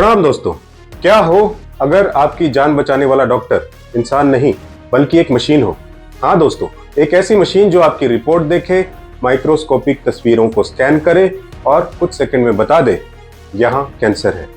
प्रणाम दोस्तों। क्या हो अगर आपकी जान बचाने वाला डॉक्टर इंसान नहीं बल्कि एक मशीन हो। हाँ दोस्तों, एक ऐसी मशीन जो आपकी रिपोर्ट देखे, माइक्रोस्कोपिक तस्वीरों को स्कैन करे और कुछ सेकंड में बता दे यहाँ कैंसर है।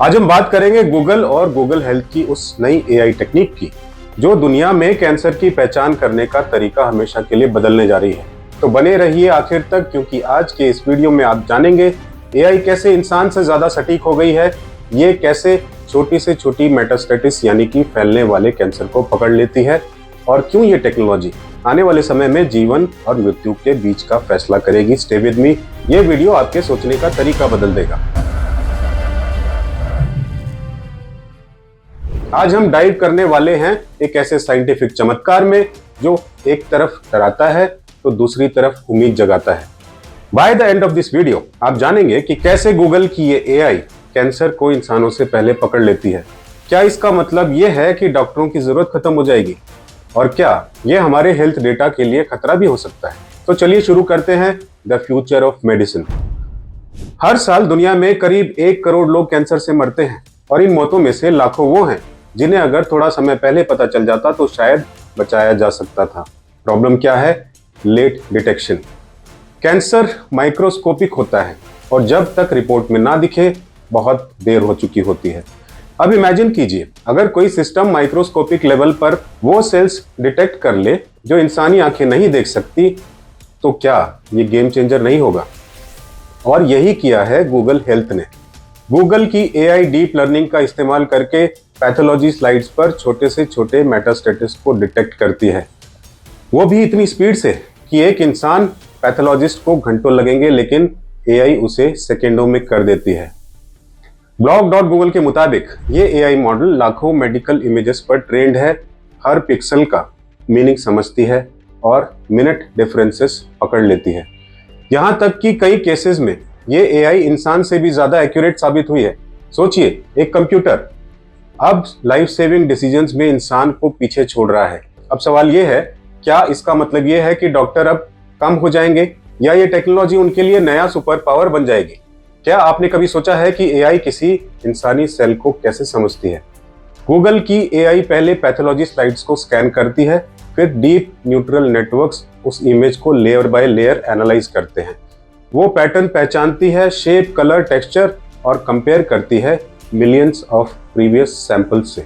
आज हम बात करेंगे गूगल और गूगल हेल्थ की उस नई एआई टेक्निक की जो दुनिया में कैंसर की पहचान करने का तरीका हमेशा के लिए बदलने जा रही है। तो बने रहिए आखिर तक, क्योंकि आज के इस वीडियो में आप जानेंगे एआई कैसे इंसान से ज्यादा सटीक हो गई है, ये कैसे छोटी से छोटी मेटास्टेटिस यानी कि फैलने वाले कैंसर को पकड़ लेती है, और क्यों ये टेक्नोलॉजी आने वाले समय में जीवन और मृत्यु के बीच का फैसला करेगी। स्टे विद मी, ये वीडियो आपके सोचने का तरीका बदल देगा। आज हम डाइव करने वाले हैं एक ऐसे साइंटिफिक चमत्कार में जो एक तरफ डराता है तो दूसरी तरफ उम्मीद जगाता है। By the end of this video आप जानेंगे कि कैसे गूगल की ये एआई कैंसर को इंसानों से पहले पकड़ लेती है। क्या इसका मतलब ये है कि डॉक्टरों की जरूरत खत्म हो जाएगी, और क्या ये हमारे हेल्थ डेटा के लिए खतरा भी हो सकता है। तो चलिए शुरू करते हैं द फ्यूचर ऑफ मेडिसिन। हर साल दुनिया में करीब 1 करोड़ लोग कैंसर से मरते हैं, और इन मौतों में से लाखों वो हैं जिन्हें अगर थोड़ा समय पहले पता चल जाता तो शायद बचाया जा सकता था। प्रॉब्लम क्या है? Late detection. कैंसर माइक्रोस्कोपिक होता है और जब तक रिपोर्ट में ना दिखे बहुत देर हो चुकी होती है। अब इमेजिन कीजिए, अगर कोई सिस्टम माइक्रोस्कोपिक लेवल पर वो सेल्स डिटेक्ट कर ले जो इंसानी आंखें नहीं देख सकती, तो क्या ये गेम चेंजर नहीं होगा? और यही किया है गूगल हेल्थ ने। गूगल की एआई डीप लर्निंग का इस्तेमाल करके पैथोलॉजी स्लाइड्स पर छोटे से छोटे मेटास्टेटिस को डिटेक्ट करती है, वो भी इतनी स्पीड से कि एक इंसान पैथोलॉजिस्ट को घंटों लगेंगे, लेकिन एआई उसे सेकेंडों में कर देती है। Blog.Google के मुताबिक ये एआई मॉडल लाखों मेडिकल इमेजेस पर ट्रेंड है, हर पिक्सल का मीनिंग समझती है और मिनट डिफरेंसेस पकड़ लेती है। यहाँ तक कि कई केसेस में ये एआई इंसान से भी ज्यादा एक्यूरेट साबित हुई है। सोचिए, एक कंप्यूटर अब लाइफ सेविंग डिसीजंस में इंसान को पीछे छोड़ रहा है। अब सवाल ये है, क्या इसका मतलब ये है कि डॉक्टर अब कम हो जाएंगे, या ये टेक्नोलॉजी उनके लिए नया सुपर पावर बन जाएगी? क्या आपने कभी सोचा है कि एआई किसी इंसानी सेल को कैसे समझती है? गूगल की एआई पहले पैथोलॉजी स्लाइड्स को स्कैन करती है, फिर डीप न्यूरल नेटवर्क्स उस इमेज को लेयर बाय लेयर एनालाइज करते हैं। वो पैटर्न पहचानती है, शेप, कलर, टेक्सचर, और कंपेयर करती है मिलियंस ऑफ प्रीवियस सैंपल्स से।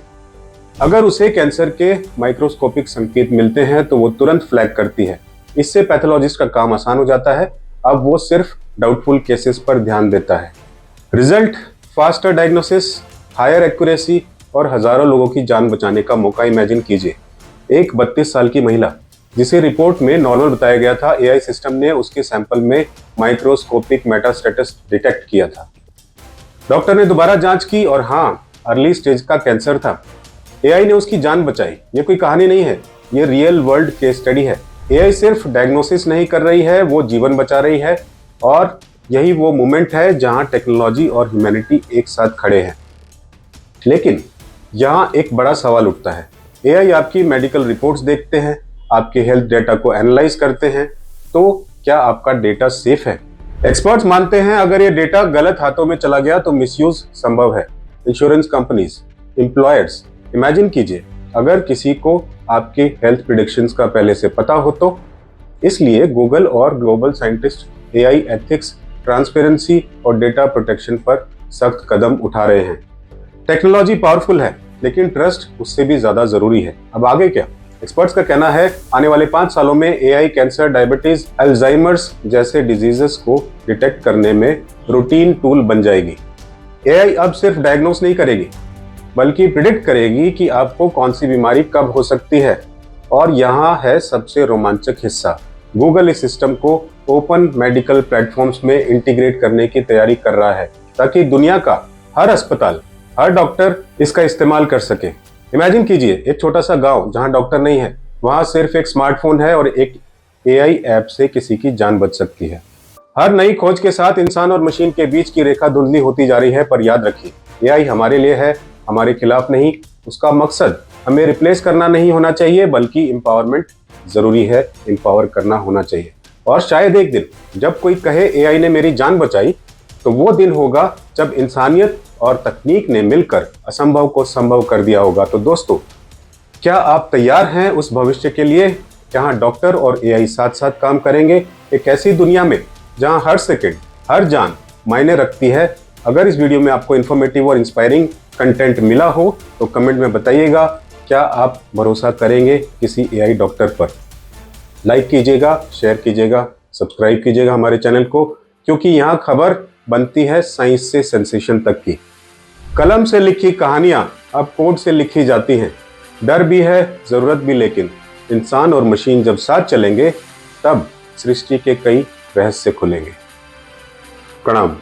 अगर उसे कैंसर के माइक्रोस्कोपिक संकेत मिलते हैं तो वो तुरंत फ्लैग करती है। इससे पैथोलॉजिस्ट का काम आसान हो जाता है। अब वो सिर्फ डाउटफुल केसेस पर ध्यान देता है। Result: faster diagnosis, higher accuracy और हजारों लोगों की जान बचाने का मौका। इमेजिन कीजिए, एक 32 साल की महिला जिसे रिपोर्ट में नॉर्मल बताया गया था, एआई सिस्टम ने उसके सैंपल में माइक्रोस्कोपिक मेटास्टेटिस डिटेक्ट किया था। डॉक्टर ने दोबारा जांच की और हाँ, अर्ली स्टेज का कैंसर था। एआई ने उसकी जान बचाई। ये कोई कहानी नहीं है, ये रियल वर्ल्ड केस स्टडी है। एआई सिर्फ डायग्नोसिस नहीं कर रही है, वो जीवन बचा रही है। और यही वो मोमेंट है जहां टेक्नोलॉजी और ह्यूमैनिटी एक साथ खड़े हैं। लेकिन यहाँ एक बड़ा सवाल उठता है। एआई आपकी मेडिकल रिपोर्ट्स देखते हैं, आपके हेल्थ डेटा को एनालाइज करते हैं, तो क्या आपका डेटा सेफ है? एक्सपर्ट्स मानते हैं अगर ये डेटा गलत हाथों में चला गया तो मिसयूज संभव है। इंश्योरेंस कंपनीज, एम्प्लॉयर्स, इमेजिन कीजिए अगर किसी को आपके हेल्थ प्रेडिक्शंस का पहले से पता हो तो। इसलिए गूगल और global scientist AI ethics, transparency और डेटा प्रोटेक्शन पर सख्त कदम उठा रहे हैं। टेक्नोलॉजी पावरफुल है, लेकिन ट्रस्ट उससे भी ज्यादा जरूरी है। अब आगे क्या? एक्सपर्ट्स का कहना है आने वाले 5 सालों में एआई कैंसर, डायबिटीज, अल्जाइमर्स जैसे डिजीजेस को डिटेक्ट करने में रूटीन टूल बन जाएगी। एआई अब सिर्फ डायग्नोस नहीं करेगी, बल्कि प्रिडिक्ट करेगी कि आपको कौन सी बीमारी कब हो सकती है। और यहाँ है सबसे रोमांचक हिस्सा, गूगल इस सिस्टम को ओपन मेडिकल प्लेटफॉर्म्स में इंटीग्रेट करने की तैयारी कर रहा है, ताकि दुनिया का हर अस्पताल, हर डॉक्टर इसका इस्तेमाल कर सके। इमेजिन कीजिए, एक छोटा सा गांव जहां डॉक्टर नहीं है, वहां सिर्फ एक स्मार्टफोन है और एक एआई ऐप से किसी की जान बच सकती है। हर नई खोज के साथ इंसान और मशीन के बीच की रेखा धुंधली होती जा रही है, पर याद रखिए, एआई हमारे लिए है, हमारे खिलाफ नहीं। उसका मकसद हमें रिप्लेस करना नहीं होना चाहिए, बल्कि एम्पावरमेंट जरूरी है, एम्पावर करना होना चाहिए। और शायद एक दिन जब कोई कहे एआई ने मेरी जान बचाई, तो वो दिन होगा जब इंसानियत और तकनीक ने मिलकर असंभव को संभव कर दिया होगा। तो दोस्तों, क्या आप तैयार हैं उस भविष्य के लिए जहां डॉक्टर और एआई साथ साथ काम करेंगे? एक ऐसी दुनिया में जहां हर सेकंड, हर जान मायने रखती है। अगर इस वीडियो में आपको इन्फॉर्मेटिव और इंस्पायरिंग कंटेंट मिला हो तो कमेंट में बताइएगा। क्या आप भरोसा करेंगे किसी एआई डॉक्टर पर? लाइक कीजिएगा, शेयर कीजिएगा, सब्सक्राइब कीजिएगा हमारे चैनल को, क्योंकि यहाँ खबर बनती है साइंस से सेंसेशन तक की। कलम से लिखी कहानियां अब कोड से लिखी जाती हैं। डर भी है, जरूरत भी, लेकिन इंसान और मशीन जब साथ चलेंगे तब सृष्टि के कई रहस्य खुलेंगे। प्रणाम।